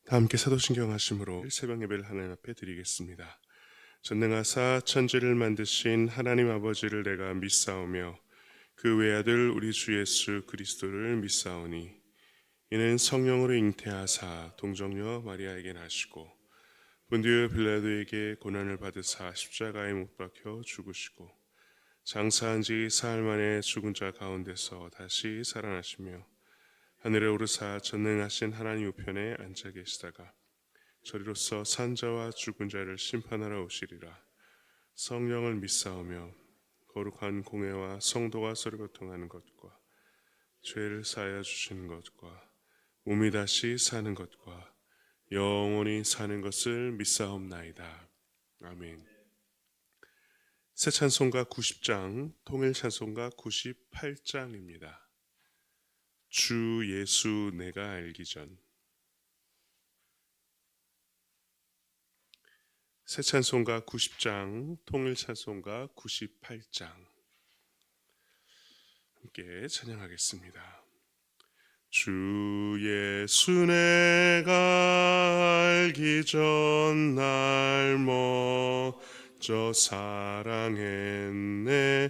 다 함께 사도신경 하심으로 새벽 예배를 하나님 앞에 드리겠습니다. 전능하사 천지를 만드신 하나님 아버지를 내가 믿사오며 그 외아들 우리 주 예수 그리스도를 믿사오니 이는 성령으로 잉태하사 동정녀 마리아에게 나시고 본디오 빌라도에게 고난을 받으사 십자가에 못 박혀 죽으시고 장사한 지 사흘 만에 죽은 자 가운데서 다시 살아나시며 하늘에 오르사 전능하신 하나님 우편에 앉아 계시다가 저리로서 산자와 죽은 자를 심판하러 오시리라. 성령을 믿사오며 거룩한 공회와 성도가 서로 교통하는 것과 죄를 사하여 주시는 것과 몸이 다시 사는 것과 영원히 사는 것을 믿사옵나이다. 아멘. 새 찬송가 90장, 통일 찬송가 98장입니다. 주 예수 내가 알기 전. 새 찬송가 90장, 통일 찬송가 98장 함께 찬양하겠습니다. 주 예수 내가 알기 전 날 먼저 사랑했네.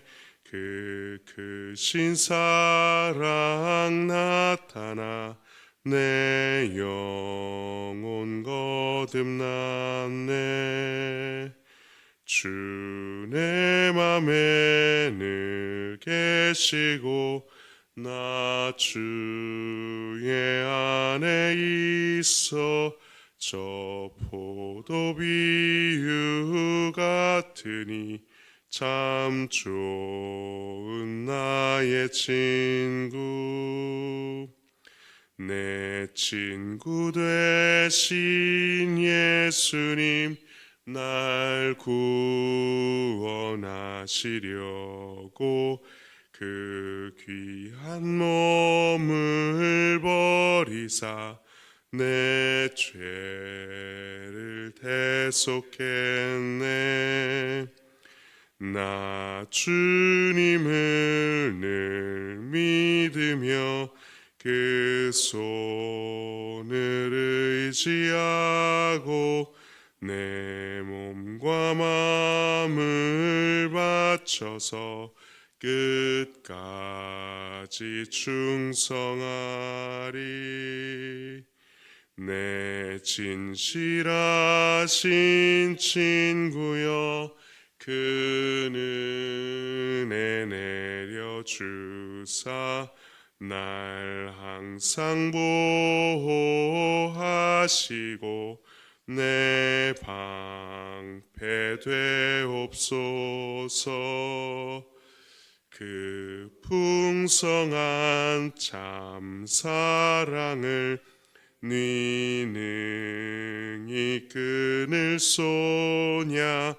그 크신 사랑 나타나 내 영혼 거듭났네. 주 내 맘에 늘 계시고 나 주의 안에 있어 저 포도 비유 같으니 참 좋은 나의 친구. 내 친구 되신 예수님 날 구원하시려고 그 귀한 몸을 버리사 내 죄를 대속했네. 나 주님을 늘 믿으며 그 손을 의지하고 내 몸과 마음을 바쳐서 끝까지 충성하리. 내 진실하신 친구여 그 은혜 내려주사 날 항상 보호하시고 내 방패 되옵소서. 그 풍성한 참 사랑을 네 능히 끊을 소냐.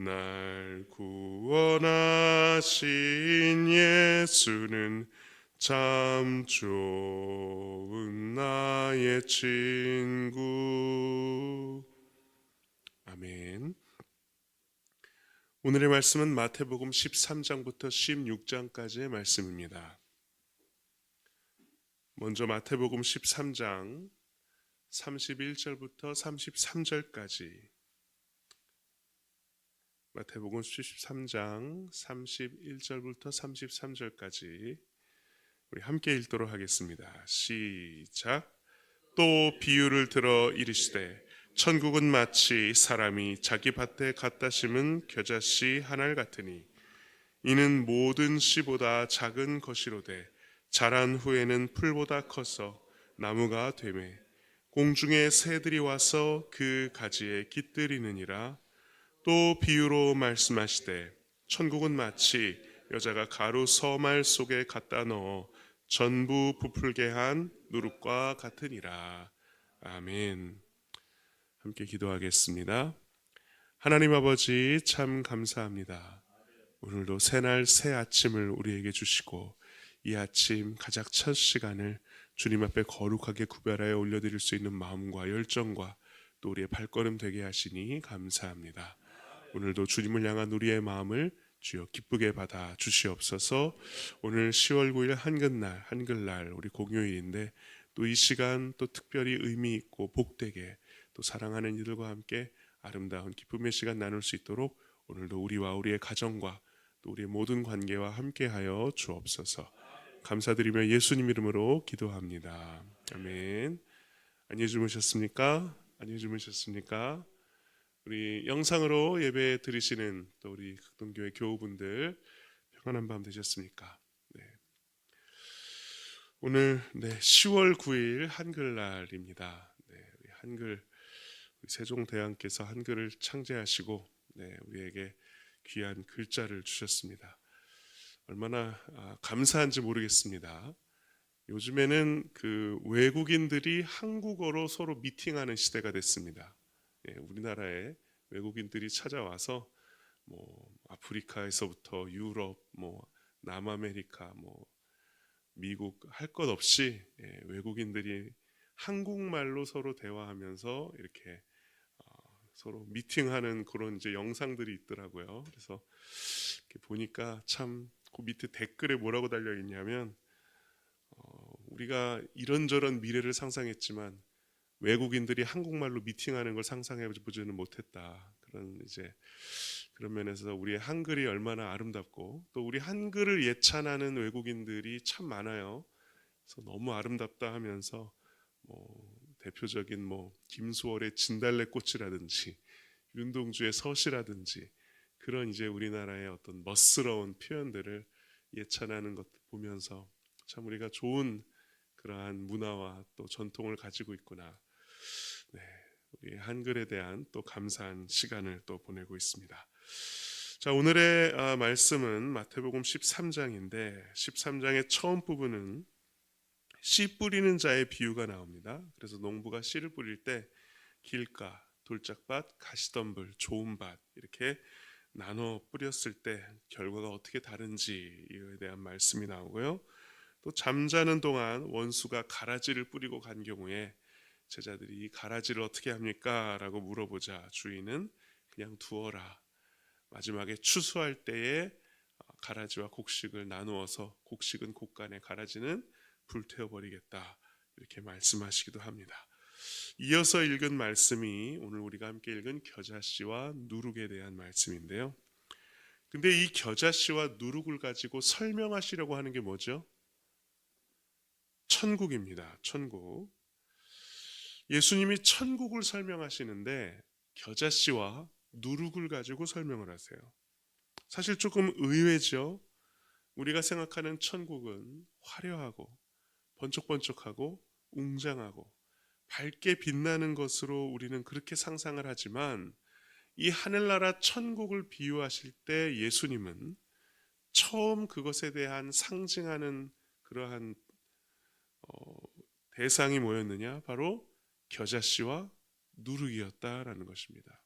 날 구원하신 예수는 참 좋은 나의 친구. 아멘. 오늘의 말씀은 마태복음 13장부터 16장까지의 말씀입니다. 먼저 마태복음 13장 31절부터 33절까지, 마태복음 13장 31절부터 33절까지 우리 함께 읽도록 하겠습니다. 시작. 또 비유를 들어 이르시되 천국은 마치 사람이 자기 밭에 갖다 심은 겨자씨 한 알 같으니 이는 모든 씨보다 작은 것이로되 자란 후에는 풀보다 커서 나무가 되매 공중의 새들이 와서 그 가지에 깃들이느니라. 또 비유로 말씀하시되 천국은 마치 여자가 가루 서말 속에 갖다 넣어 전부 부풀게 한 누룩과 같으니라. 아멘. 함께 기도하겠습니다. 하나님 아버지 참 감사합니다. 오늘도 새날 새 아침을 우리에게 주시고 이 아침 가장 첫 시간을 주님 앞에 거룩하게 구별하여 올려드릴 수 있는 마음과 열정과 또 우리의 발걸음 되게 하시니 감사합니다. 오늘도 주님을 향한 우리의 마음을 주여 기쁘게 받아 주시옵소서. 오늘 10월 9일 한글날 우리 공휴일인데 또 이 시간 또 특별히 의미 있고 복되게 또 사랑하는 이들과 함께 아름다운 기쁨의 시간 나눌 수 있도록 오늘도 우리와 우리의 가정과 또 우리의 모든 관계와 함께하여 주옵소서. 감사드리며 예수님 이름으로 기도합니다. 아멘. 안녕히 주무셨습니까? 안녕히 주무셨습니까? 우리 영상으로 예배 드리시는 또 우리 극동교회 교우분들 평안한 밤 되셨습니까? 네. 오늘 10월 9일 한글날입니다. 우리 한글 우리 세종대왕께서 한글을 창제하시고 우리에게 귀한 글자를 주셨습니다. 얼마나 감사한지 모르겠습니다. 요즘에는 그 외국인들이 한국어로 서로 미팅하는 시대가 됐습니다. 우리나라에 외국인들이 찾아와서 아프리카에서부터 유럽, 남아메리카, 미국 할 것 없이 외국인들이 한국말로 서로 대화하면서 이렇게 서로 미팅하는 그런 이제 영상들이 있더라고요. 그래서 이렇게 보니까 참 그 밑에 댓글에 뭐라고 달려 있냐면 우리가 이런저런 미래를 상상했지만 외국인들이 한국말로 미팅하는 걸 상상해 보지는 못했다. 그런 면에서 우리의 한글이 얼마나 아름답고 또 우리 한글을 예찬하는 외국인들이 참 많아요. 그래서 너무 아름답다 하면서 대표적인 김수월의 진달래꽃이라든지 윤동주의 서시라든지 그런 이제 우리나라의 어떤 멋스러운 표현들을 예찬하는 것 보면서 참 우리가 좋은 그러한 문화와 또 전통을 가지고 있구나. 우리 한글에 대한 또 감사한 시간을 또 보내고 있습니다. 자, 오늘의 말씀은 마태복음 13장인데 13장의 처음 부분은 씨 뿌리는 자의 비유가 나옵니다. 그래서 농부가 씨를 뿌릴 때 길가, 돌짝밭, 가시덤불, 좋은 밭 이렇게 나눠 뿌렸을 때 결과가 어떻게 다른지에 대한 말씀이 나오고요. 또 잠자는 동안 원수가 가라지를 뿌리고 간 경우에 제자들이 이 가라지를 어떻게 합니까? 라고 물어보자 주인은 그냥 두어라. 마지막에 추수할 때에 가라지와 곡식을 나누어서 곡식은 곡간에 가라지는 불태워버리겠다. 이렇게 말씀하시기도 합니다. 이어서 읽은 말씀이 오늘 우리가 함께 읽은 겨자씨와 누룩에 대한 말씀인데요. 근데 이 겨자씨와 누룩을 가지고 설명하시려고 하는 게 뭐죠? 천국입니다. 천국. 예수님이 천국을 설명하시는데 겨자씨와 누룩을 가지고 설명을 하세요. 사실 조금 의외죠. 우리가 생각하는 천국은 화려하고 번쩍번쩍하고 웅장하고 밝게 빛나는 것으로 우리는 그렇게 상상을 하지만 이 하늘나라 천국을 비유하실 때 예수님은 처음 그것에 대한 상징하는 그러한 대상이 뭐였느냐? 바로 겨자씨와 누룩이었다라는 것입니다.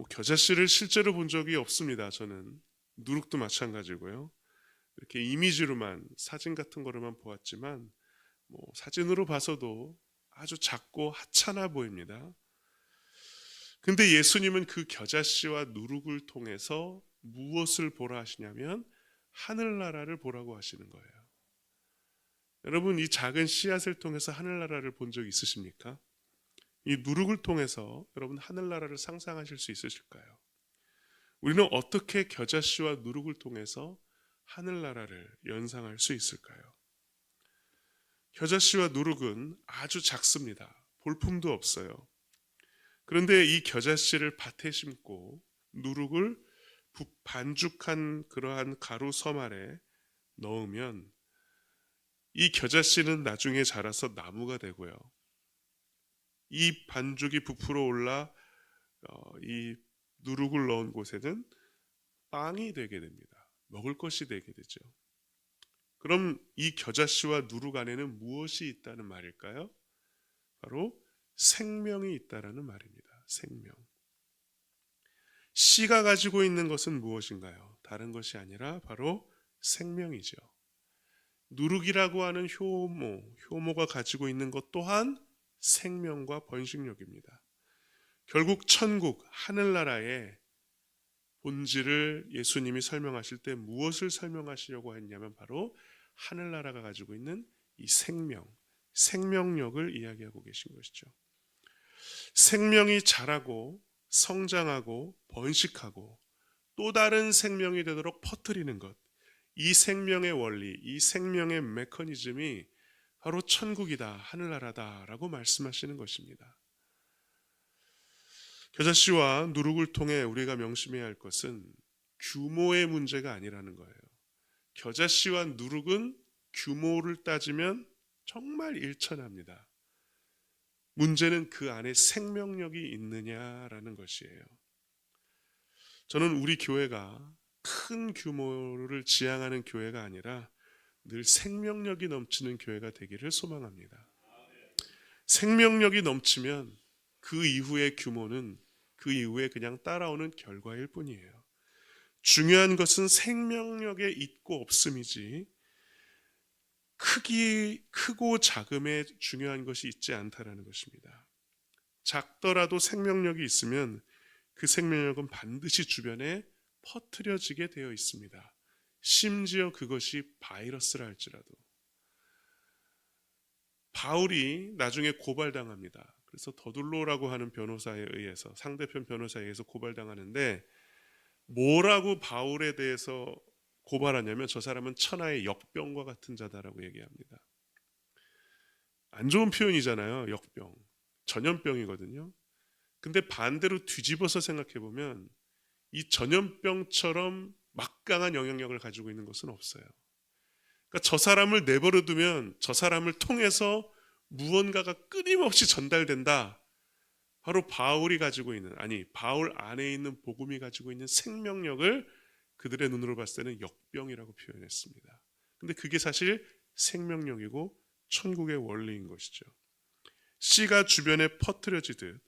겨자씨를 실제로 본 적이 없습니다. 저는 누룩도 마찬가지고요. 이렇게 이미지로만 사진 같은 거로만 보았지만 사진으로 봐서도 아주 작고 하찮아 보입니다. 근데 예수님은 그 겨자씨와 누룩을 통해서 무엇을 보라 하시냐면 하늘나라를 보라고 하시는 거예요. 여러분, 이 작은 씨앗을 통해서 하늘나라를 본 적 있으십니까? 이 누룩을 통해서 여러분 하늘나라를 상상하실 수 있으실까요? 우리는 어떻게 겨자씨와 누룩을 통해서 하늘나라를 연상할 수 있을까요? 겨자씨와 누룩은 아주 작습니다. 볼품도 없어요. 그런데 이 겨자씨를 밭에 심고 누룩을 반죽한 그러한 가루 섬 아래 넣으면 이 겨자씨는 나중에 자라서 나무가 되고요. 이 반죽이 부풀어 올라 이 누룩을 넣은 곳에는 빵이 되게 됩니다. 먹을 것이 되게 되죠. 그럼 이 겨자씨와 누룩 안에는 무엇이 있다는 말일까요? 바로 생명이 있다라는 말입니다. 생명. 씨가 가지고 있는 것은 무엇인가요? 다른 것이 아니라 바로 생명이죠. 누룩이라고 하는 효모가 가지고 있는 것 또한 생명과 번식력입니다. 결국 천국, 하늘나라의 본질을 예수님이 설명하실 때 무엇을 설명하시려고 했냐면 바로 하늘나라가 가지고 있는 이 생명, 생명력을 이야기하고 계신 것이죠. 생명이 자라고 성장하고 번식하고 또 다른 생명이 되도록 퍼뜨리는 것, 이 생명의 원리, 이 생명의 메커니즘이 바로 천국이다, 하늘나라다라고 말씀하시는 것입니다. 겨자씨와 누룩을 통해 우리가 명심해야 할 것은 규모의 문제가 아니라는 거예요. 겨자씨와 누룩은 규모를 따지면 정말 일천합니다. 문제는 그 안에 생명력이 있느냐라는 것이에요. 저는 우리 교회가 큰 규모를 지향하는 교회가 아니라 늘 생명력이 넘치는 교회가 되기를 소망합니다. 생명력이 넘치면 그 이후의 규모는 그 이후에 그냥 따라오는 결과일 뿐이에요. 중요한 것은 생명력의 있고 없음이지 크고 작음에 중요한 것이 있지 않다라는 것입니다. 작더라도 생명력이 있으면 그 생명력은 반드시 주변에 퍼뜨려지게 되어 있습니다. 심지어 그것이 바이러스라 할지라도. 바울이 나중에 고발당합니다. 그래서 더둘로라고 하는 변호사에 의해서, 상대편 변호사에 의해서 고발당하는데, 뭐라고 바울에 대해서 고발하냐면 저 사람은 천하의 역병과 같은 자다라고 얘기합니다. 안 좋은 표현이잖아요. 역병, 전염병이거든요. 근데 반대로 뒤집어서 생각해보면 이 전염병처럼 막강한 영향력을 가지고 있는 것은 없어요. 그러니까 저 사람을 내버려두면 저 사람을 통해서 무언가가 끊임없이 전달된다. 바로 바울이 가지고 있는, 아니 바울 안에 있는 복음이 가지고 있는 생명력을 그들의 눈으로 봤을 때는 역병이라고 표현했습니다. 근데 그게 사실 생명력이고 천국의 원리인 것이죠. 씨가 주변에 퍼뜨려지듯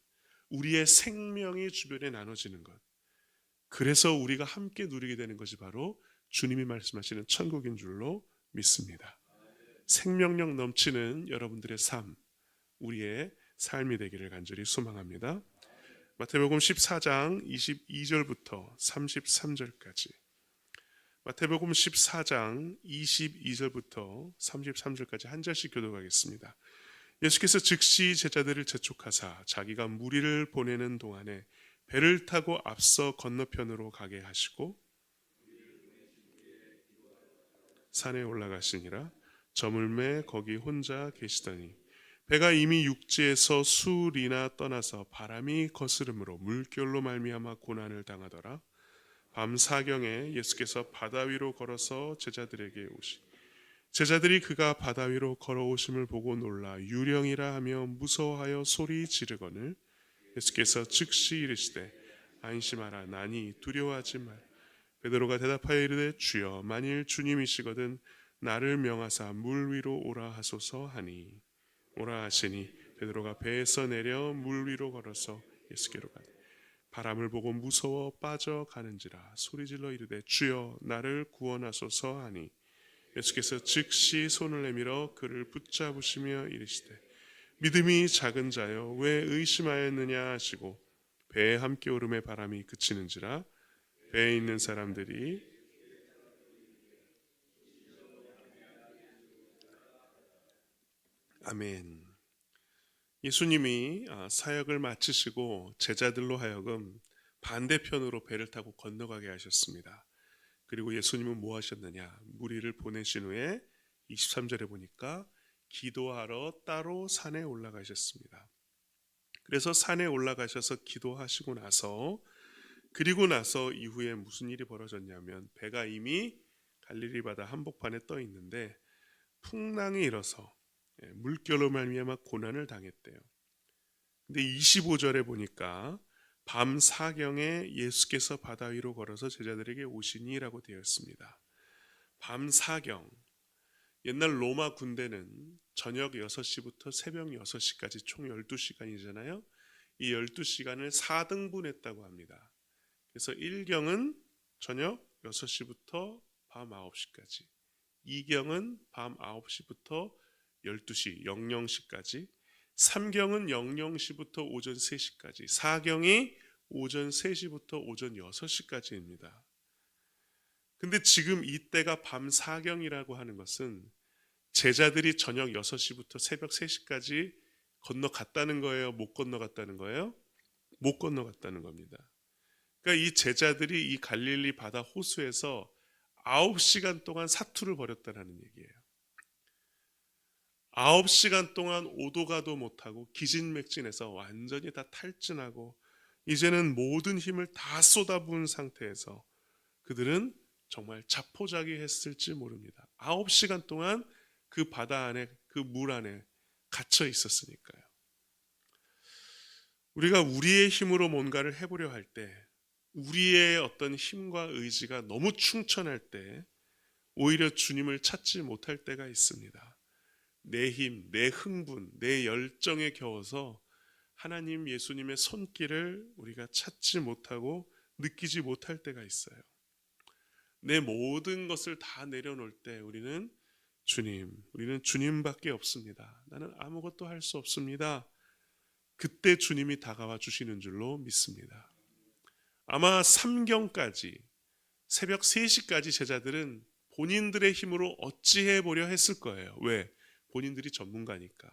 우리의 생명이 주변에 나눠지는 것, 그래서 우리가 함께 누리게 되는 것이 바로 주님이 말씀하시는 천국인 줄로 믿습니다. 생명력 넘치는 여러분들의 삶, 우리의 삶이 되기를 간절히 소망합니다. 마태복음 14장 22절부터 33절까지, 마태복음 14장 22절부터 33절까지 한 절씩 교독하겠습니다. 예수께서 즉시 제자들을 재촉하사 자기가 무리를 보내는 동안에 배를 타고 앞서 건너편으로 가게 하시고 산에 올라가시니라. 저물매 거기 혼자 계시더니 배가 이미 육지에서 수리나 떠나서 바람이 거스름으로 물결로 말미암아 고난을 당하더라. 밤 사경에 예수께서 바다 위로 걸어서 제자들에게 오시, 제자들이 그가 바다 위로 걸어오심을 보고 놀라 유령이라 하며 무서워하여 소리 지르거늘 예수께서 즉시 이르시되 안심하라, 나니 두려워하지 말. 베드로가 대답하여 이르되 주여, 만일 주님이시거든 나를 명하사 물 위로 오라 하소서 하니, 오라 하시니 베드로가 배에서 내려 물 위로 걸어서 예수께로 가니 바람을 보고 무서워 빠져가는지라 소리질러 이르되 주여, 나를 구원하소서 하니 예수께서 즉시 손을 내밀어 그를 붙잡으시며 이르시되 믿음이 작은 자여 왜 의심하였느냐 하시고 배에 함께 오름에 바람이 그치는지라. 배에 있는 사람들이 아멘. 예수님이 사역을 마치시고 제자들로 하여금 반대편으로 배를 타고 건너가게 하셨습니다. 그리고 예수님은 뭐 하셨느냐? 무리를 보내신 후에 23절에 보니까 기도하러 따로 산에 올라가셨습니다. 그래서 산에 올라가셔서 기도하시고 나서, 그리고 나서 이후에 무슨 일이 벌어졌냐면 배가 이미 갈릴리 바다 한복판에 떠 있는데 풍랑이 일어서 물결로 말미암아 고난을 당했대요. 근데 25절에 보니까 밤 사경에 예수께서 바다 위로 걸어서 제자들에게 오시니라고 되어 있습니다. 밤 사경, 옛날 로마 군대는 저녁 6시부터 새벽 6시까지 총 12시간이잖아요. 이 12시간을 4등분했다고 합니다. 그래서 1경은 저녁 6시부터 밤 9시까지, 2경은 밤 9시부터 12시, 00시까지, 3경은 00시부터 오전 3시까지, 4경이 오전 3시부터 오전 6시까지입니다. 근데 지금 이때가 밤 4경이라고 하는 것은 제자들이 저녁 6시부터 새벽 3시까지 건너갔다는 거예요? 못 건너갔다는 거예요? 못 건너갔다는 겁니다. 그러니까 이 제자들이 이 갈릴리 바다 호수에서 9시간 동안 사투를 벌였다는 얘기예요. 9시간 동안 오도 가도 못하고 기진맥진해서 완전히 다 탈진하고 이제는 모든 힘을 다 쏟아부은 상태에서 그들은 정말 자포자기했을지 모릅니다. 9시간 동안 그 바다 안에, 그 물 안에 갇혀 있었으니까요. 우리가 우리의 힘으로 뭔가를 해보려 할 때, 우리의 어떤 힘과 의지가 너무 충천할 때 오히려 주님을 찾지 못할 때가 있습니다. 내 힘, 내 흥분, 내 열정에 겨워서 하나님 예수님의 손길을 우리가 찾지 못하고 느끼지 못할 때가 있어요. 내 모든 것을 다 내려놓을 때 우리는 주님밖에 없습니다. 나는 아무것도 할 수 없습니다. 그때 주님이 다가와 주시는 줄로 믿습니다. 아마 삼경까지 새벽 3시까지 제자들은 본인들의 힘으로 어찌해 보려 했을 거예요. 왜? 본인들이 전문가니까.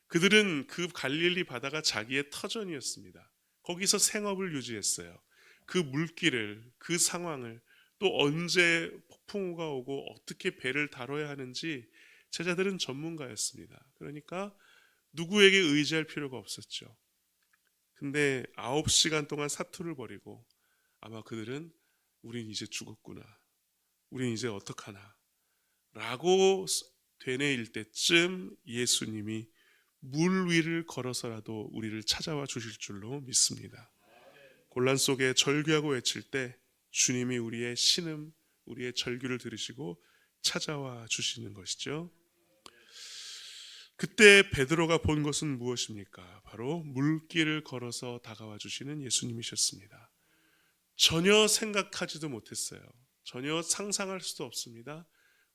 그들은 그 갈릴리 바다가 자기의 터전이었습니다. 거기서 생업을 유지했어요. 그 물길을, 그 상황을 또 언제 폭풍우가 오고 어떻게 배를 다뤄야 하는지 제자들은 전문가였습니다. 그러니까 누구에게 의지할 필요가 없었죠. 근데 9시간 동안 사투를 벌이고 아마 그들은 우린 이제 죽었구나. 우린 이제 어떡하나. 라고 되뇌일 때쯤 예수님이 물 위를 걸어서라도 우리를 찾아와 주실 줄로 믿습니다. 곤란 속에 절규하고 외칠 때 주님이 우리의 신음, 우리의 절규를 들으시고 찾아와 주시는 것이죠. 그때 베드로가 본 것은 무엇입니까? 바로 물길을 걸어서 다가와 주시는 예수님이셨습니다. 전혀 생각하지도 못했어요. 전혀 상상할 수도 없습니다.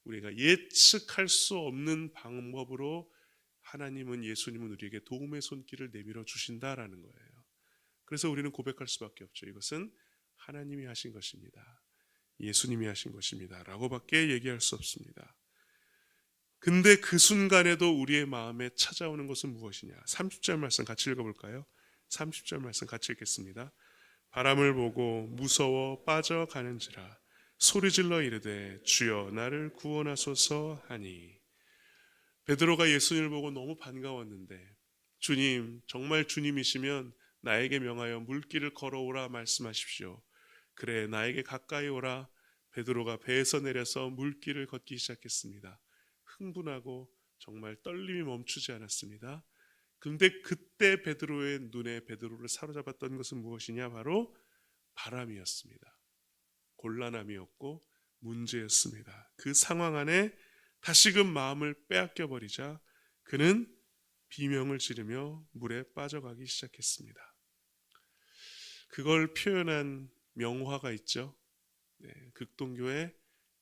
우리가 예측할 수 없는 방법으로 하나님은, 예수님은 우리에게 도움의 손길을 내밀어 주신다라는 거예요. 그래서 우리는 고백할 수밖에 없죠. 이것은 하나님이 하신 것입니다. 예수님이 하신 것입니다. 라고밖에 얘기할 수 없습니다. 근데 그 순간에도 우리의 마음에 찾아오는 것은 무엇이냐? 30절 말씀 같이 읽어볼까요? 30절 말씀 같이 읽겠습니다. 바람을 보고 무서워 빠져가는지라 소리질러 이르되 주여 나를 구원하소서 하니. 베드로가 예수님을 보고 너무 반가웠는데 주님, 정말 주님이시면 나에게 명하여 물길을 걸어오라 말씀하십시오. 그래, 나에게 가까이 오라. 베드로가 배에서 내려서 물길을 걷기 시작했습니다. 흥분하고 정말 떨림이 멈추지 않았습니다. 근데 그때 베드로의 눈에 베드로를 사로잡았던 것은 무엇이냐? 바로 바람이었습니다. 곤란함이었고 문제였습니다. 그 상황 안에 다시금 마음을 빼앗겨 버리자 그는 비명을 지르며 물에 빠져가기 시작했습니다. 그걸 표현한 명화가 있죠. 극동교의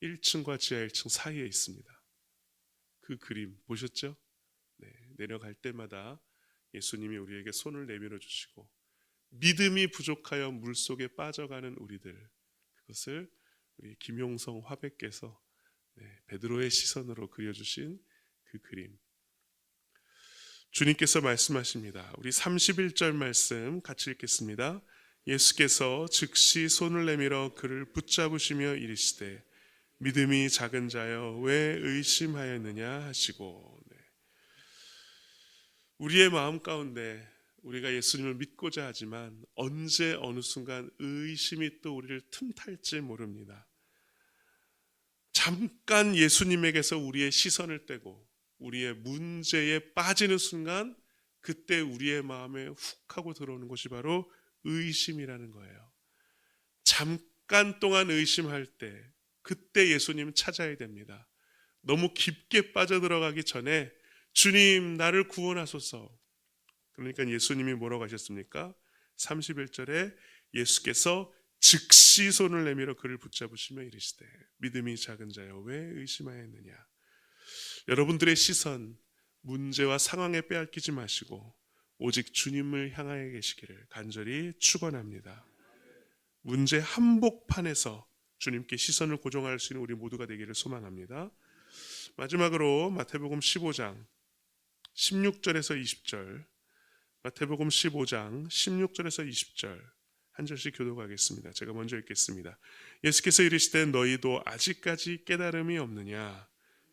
1층과 지하 1층 사이에 있습니다. 그 그림 보셨죠? 내려갈 때마다 예수님이 우리에게 손을 내밀어 주시고 믿음이 부족하여 물속에 빠져가는 우리들, 그것을 우리 김용성 화백께서 베드로의 시선으로 그려주신 그 그림. 주님께서 말씀하십니다. 우리 31절 말씀 같이 읽겠습니다. 예수께서 즉시 손을 내밀어 그를 붙잡으시며 이르시되 믿음이 작은 자여 왜 의심하였느냐 하시고. 우리의 마음 가운데 우리가 예수님을 믿고자 하지만 언제 어느 순간 의심이 또 우리를 틈탈지 모릅니다. 잠깐 예수님에게서 우리의 시선을 떼고 우리의 문제에 빠지는 순간 그때 우리의 마음에 훅 하고 들어오는 것이 바로 의심이라는 거예요. 잠깐 동안 의심할 때 그때 예수님 찾아야 됩니다. 너무 깊게 빠져들어가기 전에 주님 나를 구원하소서. 그러니까 예수님이 뭐라고 하셨습니까? 31절에 예수께서 즉시 손을 내밀어 그를 붙잡으시며 이르시되 믿음이 작은 자여 왜 의심하였느냐. 여러분들의 시선, 문제와 상황에 빼앗기지 마시고 오직 주님을 향하여 계시기를 간절히 축원합니다. 문제 한복판에서 주님께 시선을 고정할 수 있는 우리 모두가 되기를 소망합니다. 마지막으로 마태복음 15장 16절에서 20절, 마태복음 15장 16절에서 20절 한 절씩 교독하겠습니다. 제가 먼저 읽겠습니다. 예수께서 이르시되 너희도 아직까지 깨달음이 없느냐?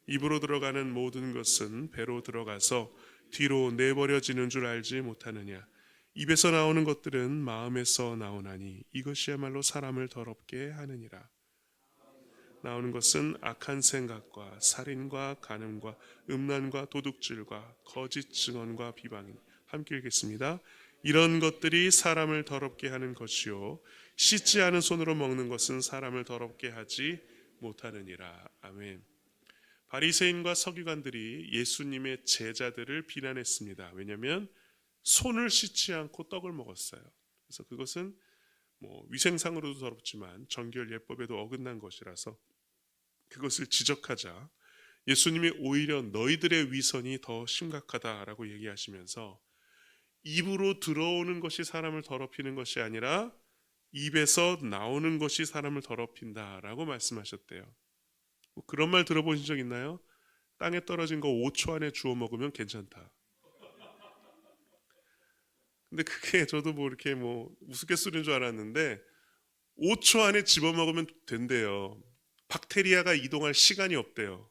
입으로 들어가는 모든 것은 배로 들어가서 뒤로 내버려지는 줄 알지 못하느냐? 입에서 나오는 것들은 마음에서 나오나니 이것이야말로 사람을 더럽게 하느니라. 나오는 것은 악한 생각과 살인과 간음과 음란과 도둑질과 거짓 증언과 비방이니. 함께 읽겠습니다. 이런 것들이 사람을 더럽게 하는 것이요 씻지 않은 손으로 먹는 것은 사람을 더럽게 하지 못하느니라. 아멘. 바리새인과 서기관들이 예수님의 제자들을 비난했습니다. 왜냐하면 손을 씻지 않고 떡을 먹었어요. 그래서 그것은 위생상으로도 더럽지만 정결 예법에도 어긋난 것이라서 그것을 지적하자 예수님이 오히려 너희들의 위선이 더 심각하다라고 얘기하시면서 입으로 들어오는 것이 사람을 더럽히는 것이 아니라 입에서 나오는 것이 사람을 더럽힌다라고 말씀하셨대요. 그런 말 들어보신 적 있나요? 땅에 떨어진 거 5초 안에 주워 먹으면 괜찮다. 근데 그게 저도 이렇게 우스갯소리인 줄 알았는데 5초 안에 집어먹으면 된대요. 박테리아가 이동할 시간이 없대요.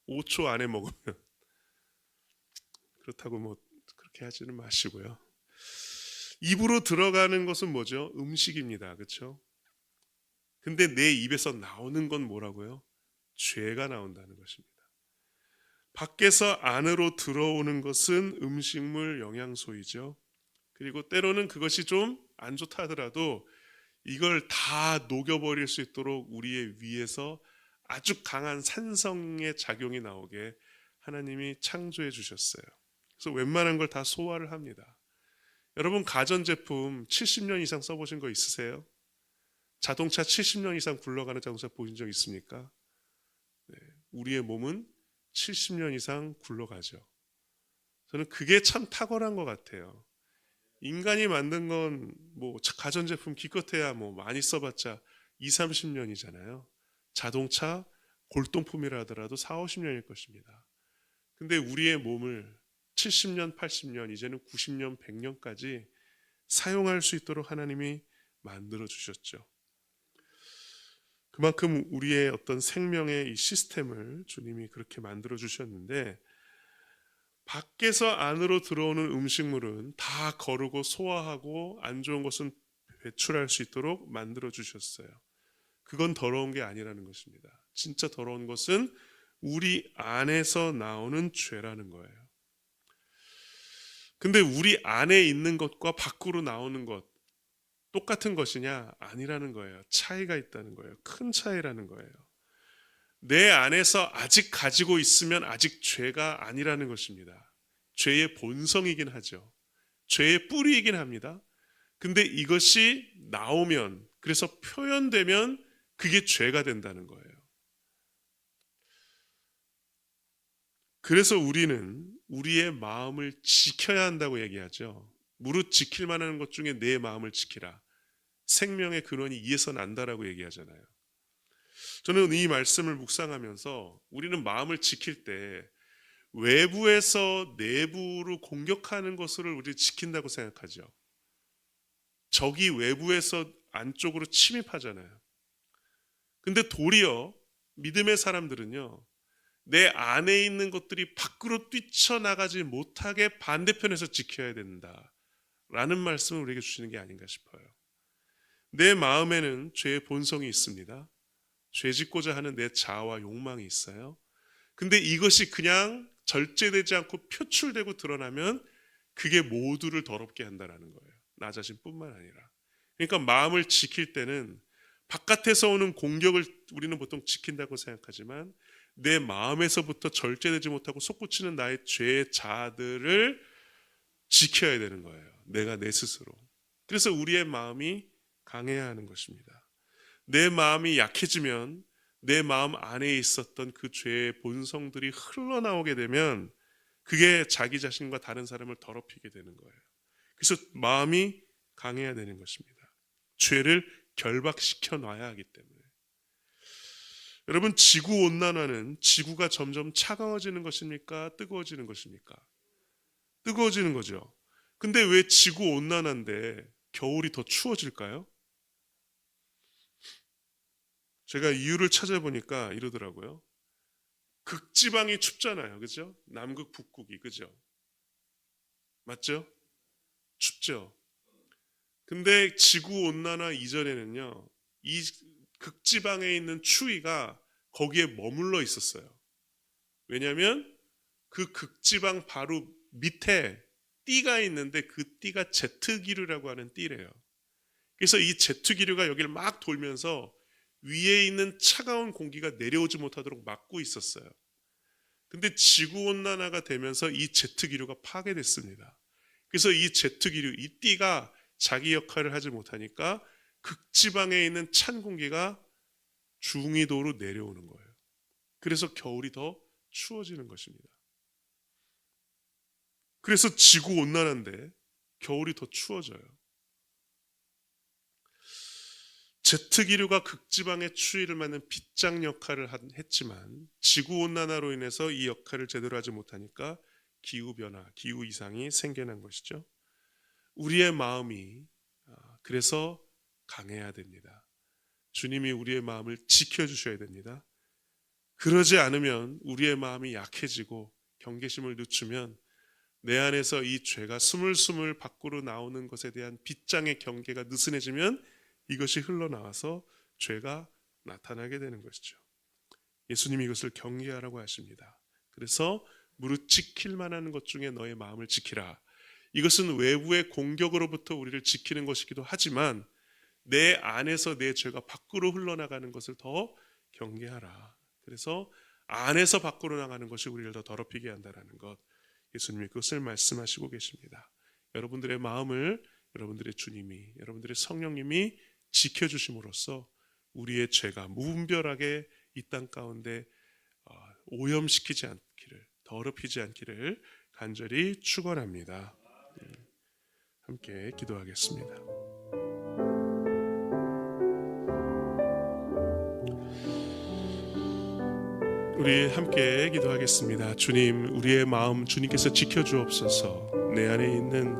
5초 안에 먹으면. 그렇다고 그렇게 하지는 마시고요. 입으로 들어가는 것은 뭐죠? 음식입니다. 그렇죠? 근데 내 입에서 나오는 건 뭐라고요? 죄가 나온다는 것입니다. 밖에서 안으로 들어오는 것은 음식물 영양소이죠. 그리고 때로는 그것이 좀 안 좋다 하더라도 이걸 다 녹여버릴 수 있도록 우리의 위에서 아주 강한 산성의 작용이 나오게 하나님이 창조해 주셨어요. 그래서 웬만한 걸 다 소화를 합니다. 여러분 가전제품 70년 이상 써보신 거 있으세요? 자동차 70년 이상 굴러가는 자동차 보신 적 있습니까? 네, 우리의 몸은 70년 이상 굴러가죠. 저는 그게 참 탁월한 것 같아요. 인간이 만든 건 가전제품 기껏해야 많이 써봤자 20, 30년이잖아요. 자동차 골동품이라 하더라도 4, 50년일 것입니다. 근데 우리의 몸을 70년, 80년, 이제는 90년, 100년까지 사용할 수 있도록 하나님이 만들어 주셨죠. 그만큼 우리의 어떤 생명의 이 시스템을 주님이 그렇게 만들어 주셨는데 밖에서 안으로 들어오는 음식물은 다 거르고 소화하고 안 좋은 것은 배출할 수 있도록 만들어 주셨어요. 그건 더러운 게 아니라는 것입니다. 진짜 더러운 것은 우리 안에서 나오는 죄라는 거예요. 근데 우리 안에 있는 것과 밖으로 나오는 것 똑같은 것이냐? 아니라는 거예요. 차이가 있다는 거예요. 큰 차이라는 거예요. 내 안에서 아직 가지고 있으면 아직 죄가 아니라는 것입니다. 죄의 본성이긴 하죠. 죄의 뿌리이긴 합니다. 근데 이것이 나오면, 그래서 표현되면 그게 죄가 된다는 거예요. 그래서 우리는 우리의 마음을 지켜야 한다고 얘기하죠. 무릇 지킬 만한 것 중에 내 마음을 지키라. 생명의 근원이 이에서 난다라고 얘기하잖아요. 저는 이 말씀을 묵상하면서 우리는 마음을 지킬 때 외부에서 내부로 공격하는 것을 우리 지킨다고 생각하죠. 적이 외부에서 안쪽으로 침입하잖아요. 근데 도리어 믿음의 사람들은요, 내 안에 있는 것들이 밖으로 뛰쳐나가지 못하게 반대편에서 지켜야 된다라는 말씀을 우리에게 주시는 게 아닌가 싶어요. 내 마음에는 죄의 본성이 있습니다. 죄 짓고자 하는 내 자아와 욕망이 있어요. 근데 이것이 그냥 절제되지 않고 표출되고 드러나면 그게 모두를 더럽게 한다는 거예요. 나 자신뿐만 아니라. 그러니까 마음을 지킬 때는 바깥에서 오는 공격을 우리는 보통 지킨다고 생각하지만 내 마음에서부터 절제되지 못하고 솟구치는 나의 죄의 자아들을 지켜야 되는 거예요. 내가 내 스스로. 그래서 우리의 마음이 강해야 하는 것입니다. 내 마음이 약해지면 내 마음 안에 있었던 그 죄의 본성들이 흘러나오게 되면 그게 자기 자신과 다른 사람을 더럽히게 되는 거예요. 그래서 마음이 강해야 되는 것입니다. 죄를 결박시켜 놔야 하기 때문에. 여러분, 지구 온난화는 지구가 점점 차가워지는 것입니까? 뜨거워지는 것입니까? 뜨거워지는 거죠. 근데 왜 지구 온난화인데 겨울이 더 추워질까요? 제가 이유를 찾아보니까 이러더라고요. 극지방이 춥잖아요. 그죠? 남극, 북극이. 그죠? 맞죠? 춥죠? 근데 지구 온난화 이전에는요, 이 극지방에 있는 추위가 거기에 머물러 있었어요. 왜냐하면 그 극지방 바로 밑에 띠가 있는데 그 띠가 제트기류라고 하는 띠래요. 그래서 이 제트기류가 여기를 막 돌면서 위에 있는 차가운 공기가 내려오지 못하도록 막고 있었어요. 근데 지구온난화가 되면서 이 제트기류가 파괴됐습니다. 그래서 이 제트기류, 이 띠가 자기 역할을 하지 못하니까 극지방에 있는 찬 공기가 중위도로 내려오는 거예요. 그래서 겨울이 더 추워지는 것입니다. 그래서 지구온난화인데 겨울이 더 추워져요. 제트기류가 극지방의 추위를 막는 빗장 역할을 했지만 지구온난화로 인해서 이 역할을 제대로 하지 못하니까 기후변화, 기후 이상이 생겨난 것이죠. 우리의 마음이 그래서 강해야 됩니다. 주님이 우리의 마음을 지켜주셔야 됩니다. 그러지 않으면 우리의 마음이 약해지고 경계심을 늦추면 내 안에서 이 죄가 스물스물 밖으로 나오는 것에 대한 빗장의 경계가 느슨해지면 이것이 흘러나와서 죄가 나타나게 되는 것이죠. 예수님이 이것을 경계하라고 하십니다. 그래서 무릇 지킬 만한 것 중에 너의 마음을 지키라. 이것은 외부의 공격으로부터 우리를 지키는 것이기도 하지만 내 안에서 내 죄가 밖으로 흘러나가는 것을 더 경계하라. 그래서 안에서 밖으로 나가는 것이 우리를 더 더럽히게 한다는 것, 예수님이 그것을 말씀하시고 계십니다. 여러분들의 마음을 여러분들의 주님이, 여러분들의 성령님이 지켜주심으로써 우리의 죄가 무분별하게 이 땅 가운데 오염시키지 않기를, 더럽히지 않기를 간절히 축원합니다. 함께 기도하겠습니다. 우리 함께 기도하겠습니다. 주님, 우리의 마음 주님께서 지켜주옵소서. 내 안에 있는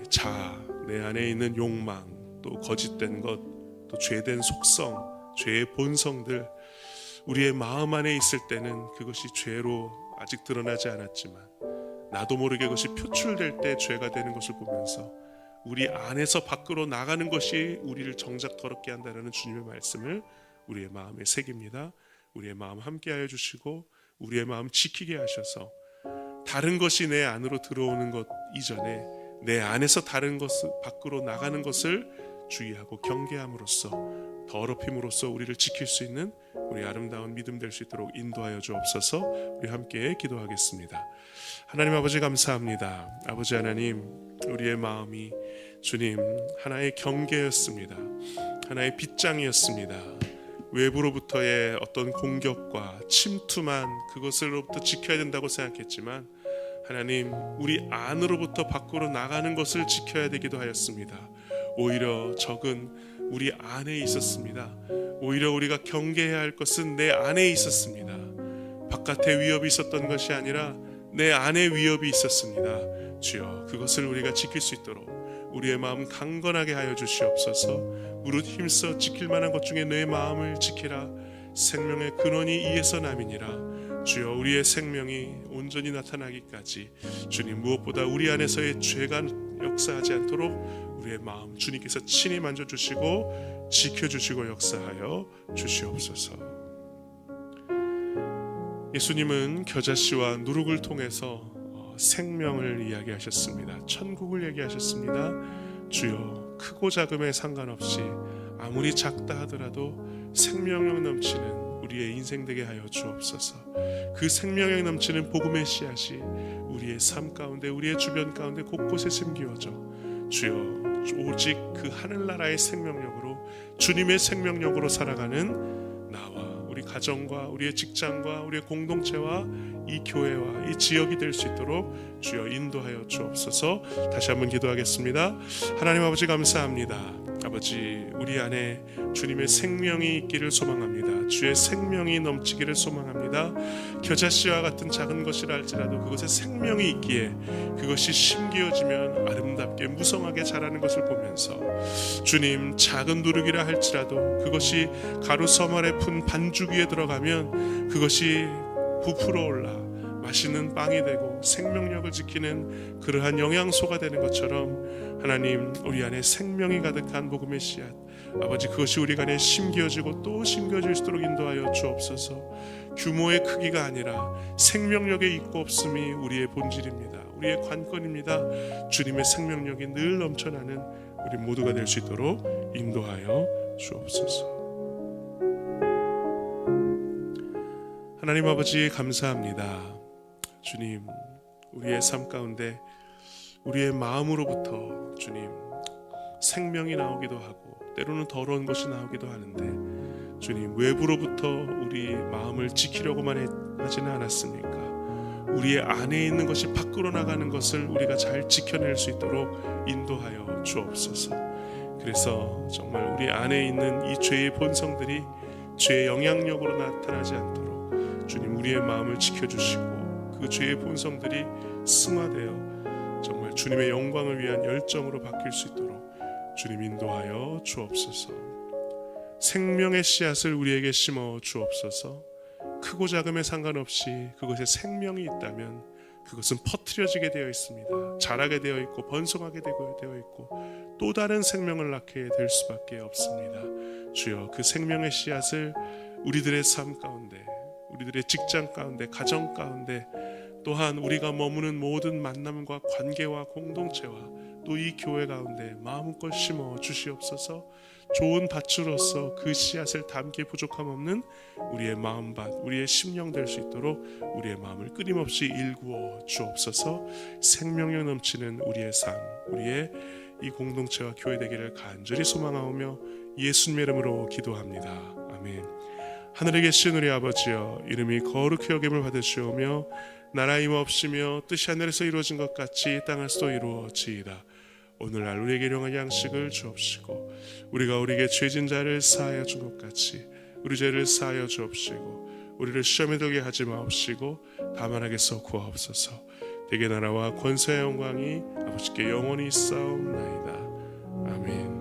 자아, 내 안에 있는 욕망, 또 거짓된 것, 또 죄된 속성, 죄의 본성들, 우리의 마음 안에 있을 때는 그것이 죄로 아직 드러나지 않았지만 나도 모르게 그것이 표출될 때 죄가 되는 것을 보면서 우리 안에서 밖으로 나가는 것이 우리를 정작 더럽게 한다는 주님의 말씀을 우리의 마음에 새깁니다. 우리의 마음 함께하여 주시고 우리의 마음 지키게 하셔서 다른 것이 내 안으로 들어오는 것 이전에 내 안에서 다른 것을 밖으로 나가는 것을 주의하고 경계함으로써, 더럽힘으로써 우리를 지킬 수 있는 우리 아름다운 믿음 될 수 있도록 인도하여 주옵소서. 우리 함께 기도하겠습니다. 하나님 아버지, 감사합니다. 아버지 하나님, 우리의 마음이 주님 하나의 경계였습니다. 하나의 빗장이었습니다. 외부로부터의 어떤 공격과 침투만 그것으로부터 지켜야 된다고 생각했지만 하나님, 우리 안으로부터 밖으로 나가는 것을 지켜야 되기도 하였습니다. 오히려 적은 우리 안에 있었습니다. 오히려 우리가 경계해야 할 것은 내 안에 있었습니다. 바깥에 위협이 있었던 것이 아니라 내 안에 위협이 있었습니다. 주여, 그것을 우리가 지킬 수 있도록 우리의 마음 강건하게 하여 주시옵소서. 무릇 힘써 지킬 만한 것 중에 내 마음을 지키라. 생명의 근원이 이에서 남이니라. 주여, 우리의 생명이 온전히 나타나기까지 주님, 무엇보다 우리 안에서의 죄가 역사하지 않도록 우리의 마음 주님께서 친히 만져주시고 지켜주시고 역사하여 주시옵소서. 예수님은 겨자씨와 누룩을 통해서 생명을 이야기하셨습니다. 천국을 얘기하셨습니다. 주여, 크고 작음에 상관없이 아무리 작다 하더라도 생명력 넘치는 우리의 인생 되게 하여 주옵소서. 그 생명력 넘치는 복음의 씨앗이 우리의 삶 가운데, 우리의 주변 가운데 곳곳에 심기어져 주여, 오직 그 하늘나라의 생명력으로, 주님의 생명력으로 살아가는 나와 우리 가정과 우리의 직장과 우리의 공동체와 이 교회와 이 지역이 될 수 있도록 주여 인도하여 주옵소서. 다시 한번 기도하겠습니다. 하나님 아버지 감사합니다. 아버지, 우리 안에 주님의 생명이 있기를 소망합니다. 주의 생명이 넘치기를 소망합니다. 겨자씨와 같은 작은 것이라 할지라도 그것에 생명이 있기에 그것이 심기어지면 아름답게 무성하게 자라는 것을 보면서 주님, 작은 누룩이라 할지라도 그것이 가루 섬 아래 푼 반죽 위에 들어가면 그것이 부풀어 올라 맛있는 빵이 되고 생명력을 지키는 그러한 영양소가 되는 것처럼 하나님, 우리 안에 생명이 가득한 복음의 씨앗, 아버지, 그것이 우리 안에 심겨지고 또 심겨질 수 있도록 인도하여 주옵소서. 규모의 크기가 아니라 생명력의 있고 없음이 우리의 본질입니다. 우리의 관건입니다. 주님의 생명력이 늘 넘쳐나는 우리 모두가 될 수 있도록 인도하여 주옵소서. 하나님 아버지 감사합니다. 주님, 우리의 삶 가운데 우리의 마음으로부터 주님 생명이 나오기도 하고 때로는 더러운 것이 나오기도 하는데 주님, 외부로부터 우리 마음을 지키려고만 하지는 않았습니까? 우리의 안에 있는 것이 밖으로 나가는 것을 우리가 잘 지켜낼 수 있도록 인도하여 주옵소서. 그래서 정말 우리 안에 있는 이 죄의 본성들이 죄의 영향력으로 나타나지 않도록 주님, 우리의 마음을 지켜주시고 그 죄의 본성들이 승화되어 정말 주님의 영광을 위한 열정으로 바뀔 수 있도록 주님 인도하여 주옵소서. 생명의 씨앗을 우리에게 심어 주옵소서. 크고 작음에 상관없이 그것에 생명이 있다면 그것은 퍼뜨려지게 되어 있습니다. 자라게 되어 있고 번성하게 되어 있고 또 다른 생명을 낳게 될 수밖에 없습니다. 주여, 그 생명의 씨앗을 우리들의 삶 가운데, 우리들의 직장 가운데, 가정 가운데, 또한 우리가 머무는 모든 만남과 관계와 공동체와 또 이 교회 가운데 마음껏 심어 주시옵소서. 좋은 밭으로서 그 씨앗을 담기 부족함 없는 우리의 마음밭, 우리의 심령 될 수 있도록 우리의 마음을 끊임없이 일구어 주옵소서. 생명력 넘치는 우리의 삶, 우리의 이 공동체와 교회 되기를 간절히 소망하오며 예수님의 이름으로 기도합니다. 아멘. 하늘에 계신 우리 아버지여, 이름이 거룩히 여김을 받으시오며 나라 임옵시며 뜻이 하늘에서 이루어진 것 같이 땅에서도 이루어지이다. 오늘날 우리에게 일용할 양식을 주옵시고 우리가 우리에게 죄진 자를 사하여 준 것 같이 우리 죄를 사하여 주옵시고 우리를 시험에 들게 하지 마옵시고 다만 악에서 구하옵소서. 대개 나라와 권세와 영광이 아버지께 영원히 있사옵나이다. 아멘.